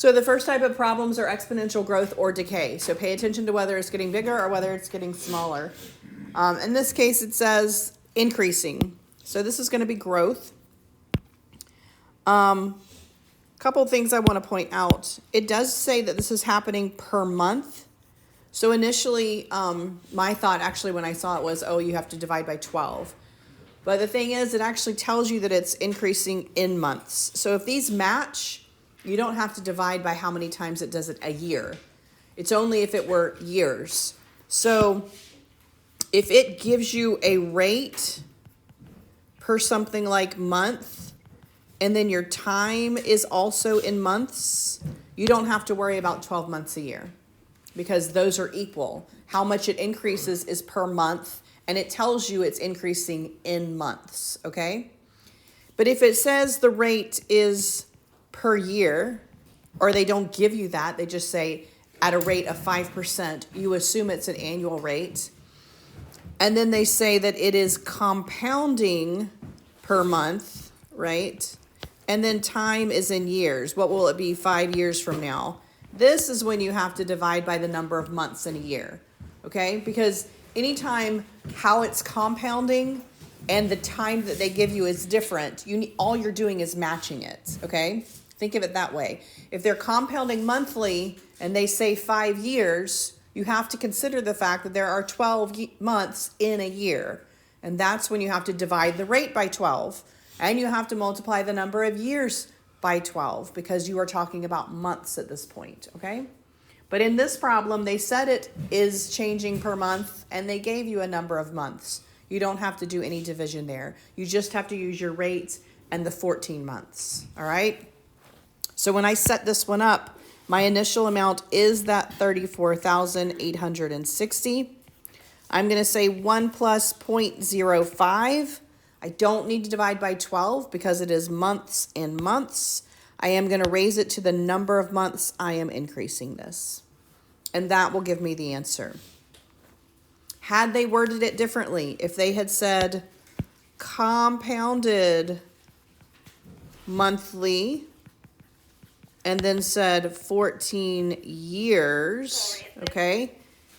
So the first type of problems are exponential growth or decay. So pay attention to whether it's getting bigger or whether it's getting smaller. In this case, it says increasing. So this is going to be growth. Couple things I want to point out. It does say that this is happening per month. So initially, my thought actually when I saw it was, oh, you have to divide by 12. But the thing is, it actually tells you that it's increasing in months. So if these match, you don't have to divide by how many times it does it a year. It's only if it were years. So if it gives you a rate per something like month, and then your time is also in months, you don't have to worry about 12 months a year because those are equal. How much it increases is per month, and it tells you it's increasing in months, okay? But if it says the rate is per year, or they don't give you that, they just say at a rate of 5%, you assume it's an annual rate. And then they say that it is compounding per month, right? And then time is in years. What will it be 5 years from now? This is when you have to divide by the number of months in a year, okay? Because anytime how it's compounding and the time that they give you is different, all you're doing is matching it, okay? Think of it that way. If they're compounding monthly and they say 5 years, you have to consider the fact that there are 12 months in a year. And that's when you have to divide the rate by 12. And you have to multiply the number of years by 12 because you are talking about months at this point, okay? But in this problem, they said it is changing per month and they gave you a number of months. You don't have to do any division there. You just have to use your rate and the 14 months, all right? So when I set this one up, my initial amount is that 34,860. I'm going to say 1 plus 0.05. I don't need to divide by 12 because it is months in months. I am going to raise it to the number of months I am increasing this. And that will give me the answer. Had they worded it differently, if they had said compounded monthly and then said 14 years, okay,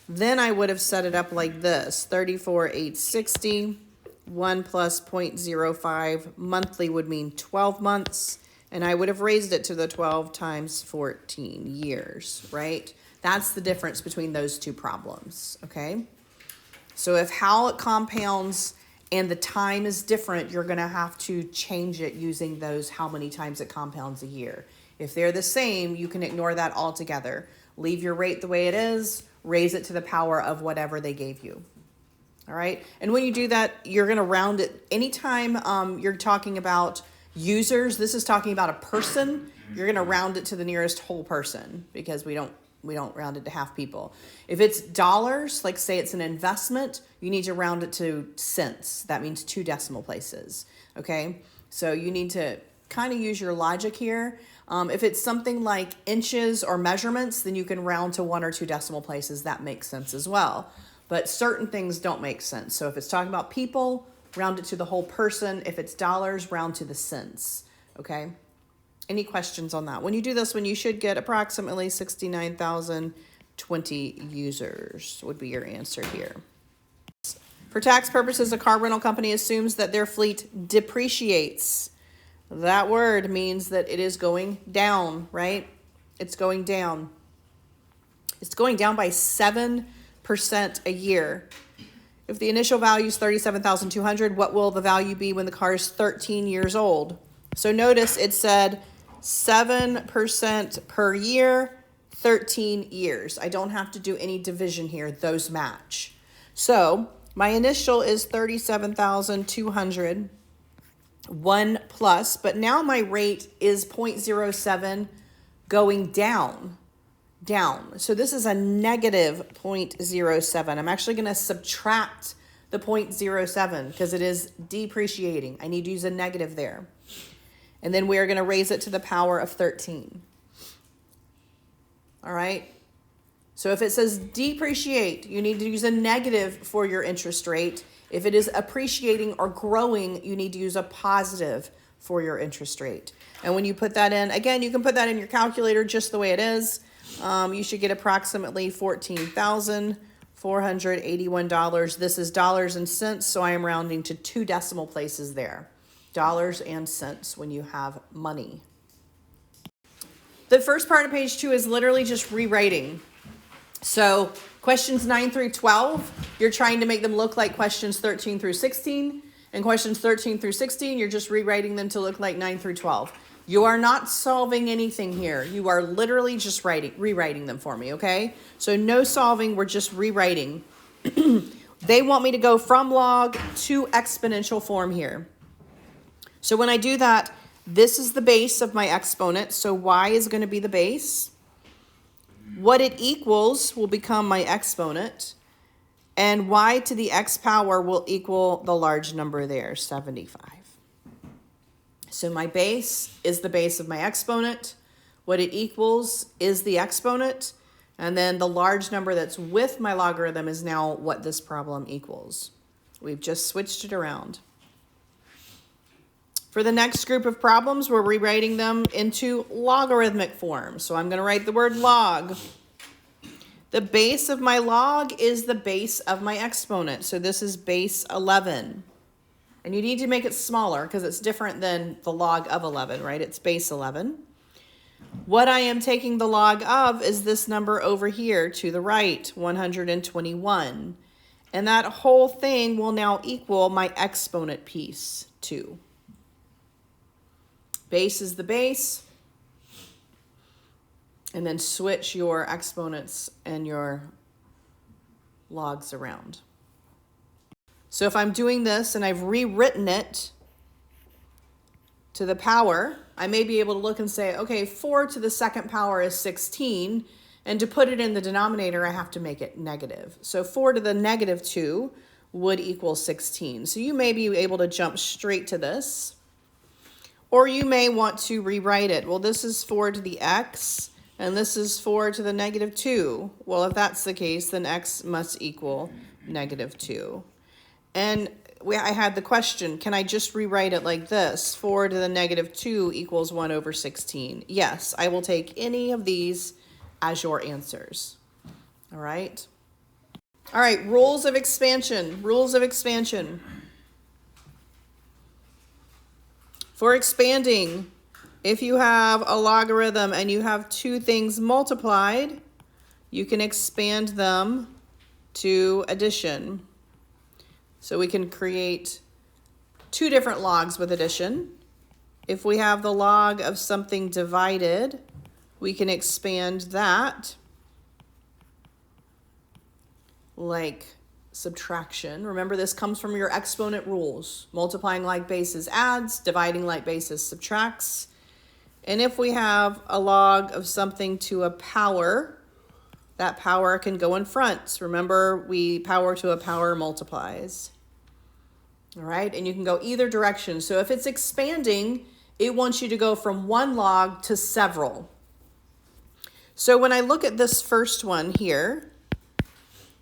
then I would have set it up like this. 34,860, 1 plus 0.05, monthly would mean 12 months, and I would have raised it to the 12 times 14 years, right? That's the difference between those two problems, okay? So if how it compounds and the time is different, you're going to have to change it using those how many times it compounds a year. If they're the same, you can ignore that altogether. Leave your rate the way it is, raise it to the power of whatever they gave you. All right. And when you do that, you're going to round it. Anytime you're talking about users, this is talking about a person, you're going to round it to the nearest whole person because we don't round it to half people. If it's dollars, like say it's an investment, you need to round it to cents. That means 2 decimal places. Okay. So you need to kind of use your logic here. If it's something like inches or measurements, then you can round to 1 or 2 decimal places. That makes sense as well. But certain things don't make sense. So if it's talking about people, round it to the whole person. If it's dollars, round to the cents. Okay? Any questions on that? When you do this one, you should get approximately 69,020 users would be your answer here. For tax purposes, a car rental company assumes that their fleet depreciates. That word means that it is going down, right? It's going down. It's going down by 7% a year. If the initial value is 37,200, what will the value be when the car is 13 years old? So notice it said 7% per year, 13 years. I don't have to do any division here. Those match. So my initial is 37,200. 1 plus, but now my rate is 0.07 going down. So this is a negative 0.07. I'm actually going to subtract the 0.07 because it is depreciating. I need to use a negative there. And then we are going to raise it to the power of 13. All right. So if it says depreciate, you need to use a negative for your interest rate. If it is appreciating or growing, you need to use a positive for your interest rate. And when you put that in, again, you can put that in your calculator just the way it is. You should get approximately $14,481. This is dollars and cents, so I am rounding to 2 decimal places there. Dollars and cents when you have money. The first part of page 2 is literally just rewriting. So questions 9 through 12, you're trying to make them look like questions 13 through 16. And questions 13 through 16, you're just rewriting them to look like 9 through 12. You are not solving anything here. You are literally just rewriting them for me, okay? So no solving, we're just rewriting. They want me to go from log to exponential form here. So when I do that, this is the base of my exponent. So y is going to be the base. What it equals will become my exponent. And y to the x power will equal the large number there, 75. So my base is the base of my exponent. What it equals is the exponent. And then the large number that's with my logarithm is now what this problem equals. We've just switched it around. For the next group of problems, we're rewriting them into logarithmic form. So I'm going to write the word log. The base of my log is the base of my exponent. So this is base 11. And you need to make it smaller because it's different than the log of 11, right? It's base 11. What I am taking the log of is this number over here to the right, 121. And that whole thing will now equal my exponent piece, 2. Base is the base. And then switch your exponents and your logs around. So if I'm doing this and I've rewritten it to the power, I may be able to look and say, okay, 4 to the second power is 16. And to put it in the denominator, I have to make it negative. So 4 to the negative 2 would equal 16. So you may be able to jump straight to this. Or you may want to rewrite it. Well, this is 4 to the x. And this is 4 to the negative 2. Well, if that's the case, then x must equal negative 2. And I had the question, can I just rewrite it like this? 4 to the negative 2 equals 1 over 16. Yes, I will take any of these as your answers. All right. All right, rules of expansion. Rules of expansion. For expanding, if you have a logarithm and you have 2 things multiplied, you can expand them to addition. So we can create 2 different logs with addition. If we have the log of something divided, we can expand that like subtraction. Remember, this comes from your exponent rules. Multiplying like bases adds, dividing like bases subtracts. And if we have a log of something to a power, that power can go in front. Remember, power to a power multiplies. All right, and you can go either direction. So if it's expanding, it wants you to go from 1 log to several. So when I look at this first one here,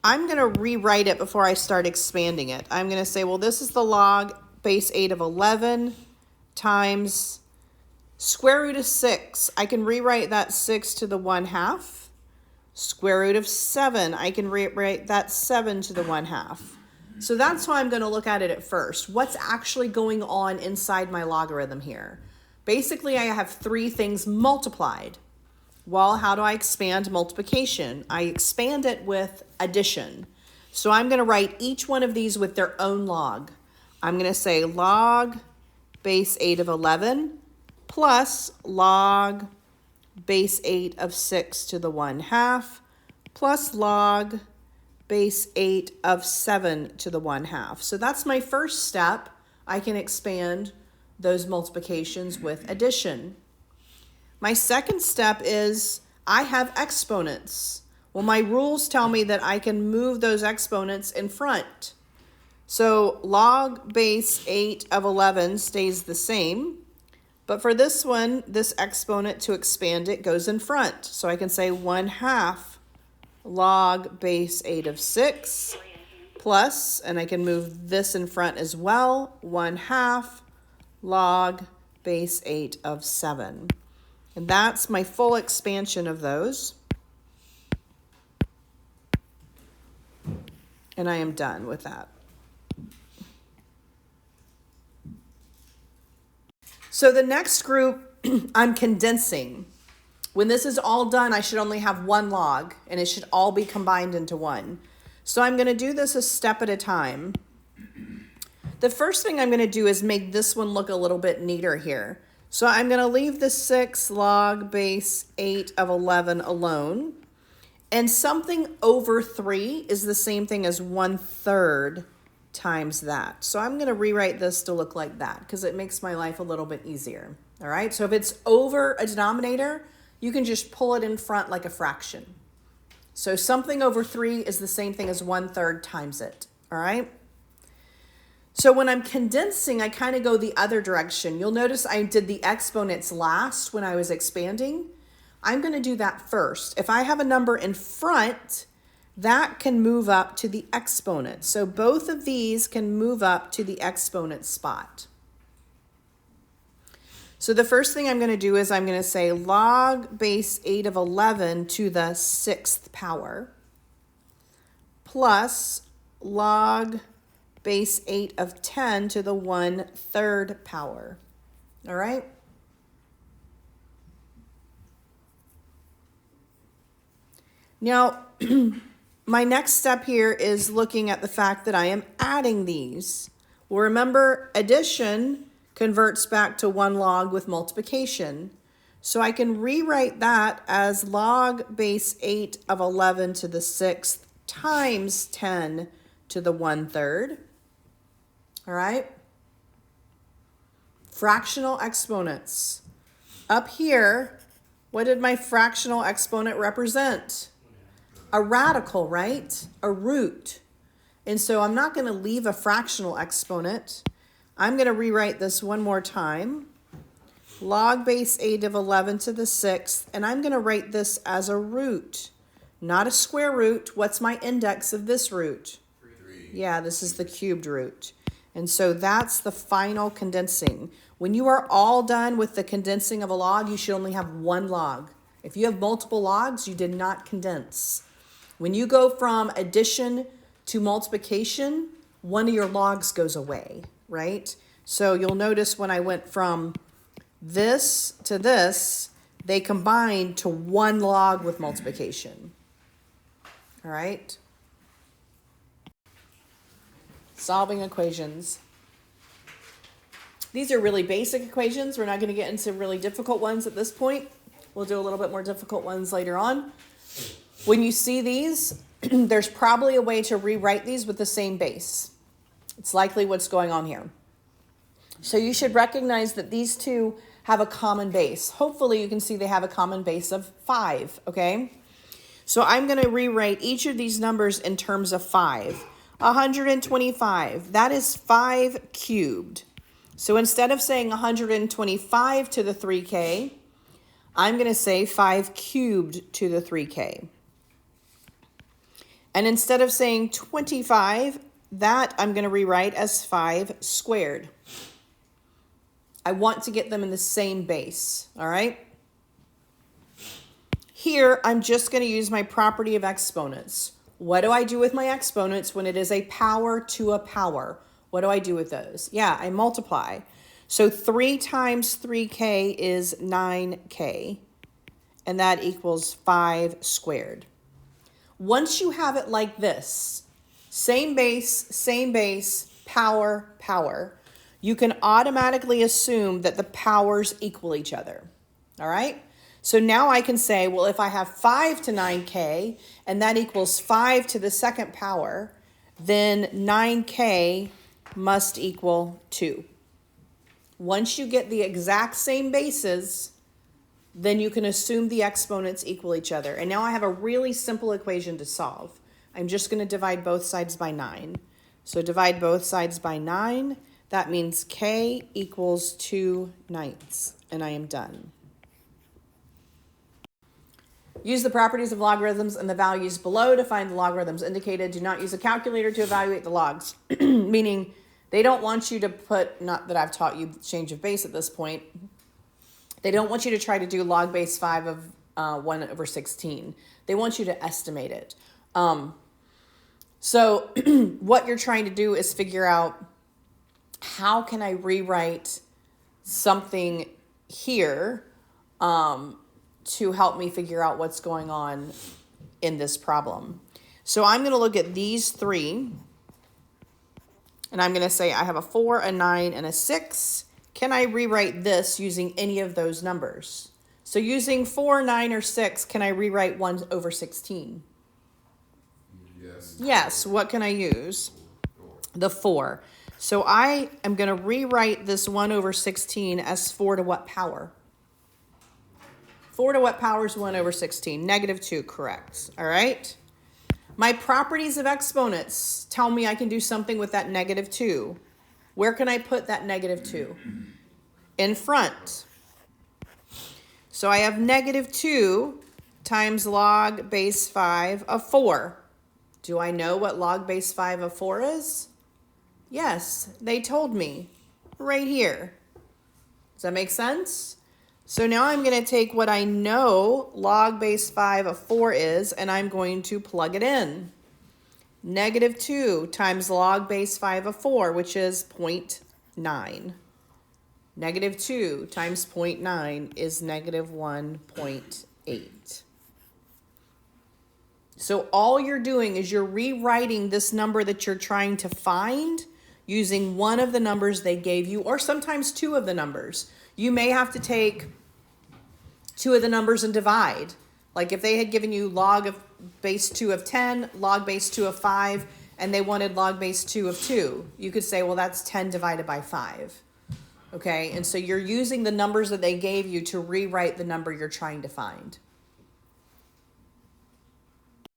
I'm going to rewrite it before I start expanding it. I'm going to say, well, this is the log base 8 of 11 times square root of 6. I can rewrite that 6 to the 1/2. Square root of 7, I can rewrite that 7 to the 1/2. So that's how I'm going to look at it at first. What's actually going on inside my logarithm here? Basically, I have 3 things multiplied. Well, how do I expand multiplication? I expand it with addition. So I'm going to write each one of these with their own log. I'm going to say log base 8 of 11 plus log base 8 of 6 to the 1/2 plus log base 8 of 7 to the 1/2. So that's my first step. I can expand those multiplications with addition. My second step is I have exponents. Well, my rules tell me that I can move those exponents in front. So log base 8 of 11 stays the same. But for this one, this exponent, to expand it, goes in front. So I can say 1/2 log base 8 of 6 plus, and I can move this in front as well, 1/2 log base 8 of 7. And that's my full expansion of those. And I am done with that. So the next group, I'm condensing. When this is all done, I should only have one log, and it should all be combined into one. So I'm going to do this a step at a time. The first thing I'm going to do is make this one look a little bit neater here. So I'm going to leave the 6 log base 8 of 11 alone. And something over 3 is the same thing as 1/3 times that. So I'm going to rewrite this to look like that because it makes my life a little bit easier. All right, so if it's over a denominator, you can just pull it in front like a fraction. So something over 3 is the same thing as 1/3 times it. All right. So when I'm condensing, I kind of go the other direction. You'll notice I did the exponents last when I was expanding. I'm going to do that first. If I have a number in front, that can move up to the exponent. So both of these can move up to the exponent spot. So the first thing I'm going to do is I'm going to say log base 8 of 11 to the 6th power plus log base 8 of 10 to the 1/3 power. All right? Now, my next step here is looking at the fact that I am adding these. Well, remember, addition converts back to one log with multiplication. So I can rewrite that as log base 8 of 11 to the 6th times 10 to the 1/3. All right? Fractional exponents. Up here, what did my fractional exponent represent? A radical, right? A root. And so I'm not going to leave a fractional exponent. I'm going to rewrite this one more time. Log base 8 of 11 to the 6th. And I'm going to write this as a root, not a square root. What's my index of this root? 3. Yeah, this is the cubed root. And so that's the final condensing. When you are all done with the condensing of a log, you should only have one log. If you have multiple logs, you did not condense. When you go from addition to multiplication, one of your logs goes away, right? So you'll notice when I went from this to this, they combined to one log with multiplication. All right? Solving equations. These are really basic equations. We're not going to get into really difficult ones at this point. We'll do a little bit more difficult ones later on. When you see these, there's probably a way to rewrite these with the same base. It's likely what's going on here. So you should recognize that these two have a common base. Hopefully you can see they have a common base of 5, okay? So I'm going to rewrite each of these numbers in terms of 5. 125, that is 5 cubed. So instead of saying 125 to the 3k, I'm going to say 5 cubed to the 3k. And instead of saying 25, that I'm going to rewrite as 5 squared. I want to get them in the same base, all right? Here, I'm just going to use my property of exponents. What do I do with my exponents when it is a power to a power? What do I do with those? Yeah, I multiply. So 3 times 3k is 9k, and that equals 5 squared. Once you have it like this, same base, power, power, you can automatically assume that the powers equal each other, all right? So now I can say, well, if I have 5 to 9k, and that equals 5 to the 2nd power, then 9k must equal 2. Once you get the exact same bases, then you can assume the exponents equal each other. And now I have a really simple equation to solve. I'm just going to divide both sides by 9. So divide both sides by 9. That means k equals 2/9, and I am done. Use the properties of logarithms and the values below to find the logarithms indicated. Do not use a calculator to evaluate the logs, meaning They don't want you to put, not that I've taught you change of base at this point, they don't want you to try to do log base 5 of 1 over 16. They want you to estimate it. So what you're trying to do is figure out, how can I rewrite something here to help me figure out what's going on in this problem. So I'm going to look at these three, and I'm going to say I have a 4, a 9, and a 6. Can I rewrite this using any of those numbers? So using 4, 9, or 6, can I rewrite 1 over 16? Yes. Yes. What can I use? The 4. So I am going to rewrite this 1 over 16 as 4 to what power? 4 to what power is 1 over 16? -2, correct. All right. My properties of exponents tell me I can do something with that -2. Where can I put that -2? In front. So I have -2 times log base 5 of 4. Do I know what log base 5 of 4 is? Yes, they told me right here. Does that make sense? So now I'm going to take what I know log base 5 of 4 is, and I'm going to plug it in. -2 times log base 5 of 4, which is 0.9. -2 times 0.9 is -1.8. So all you're doing is you're rewriting this number that you're trying to find using one of the numbers they gave you, or sometimes two of the numbers. You may have to take two of the numbers and divide. Like if they had given you log of base 2 of 10, log base 2 of 5, and they wanted log base 2 of 2, you could say, well, that's 10 divided by 5. Okay, and so you're using the numbers that they gave you to rewrite the number you're trying to find.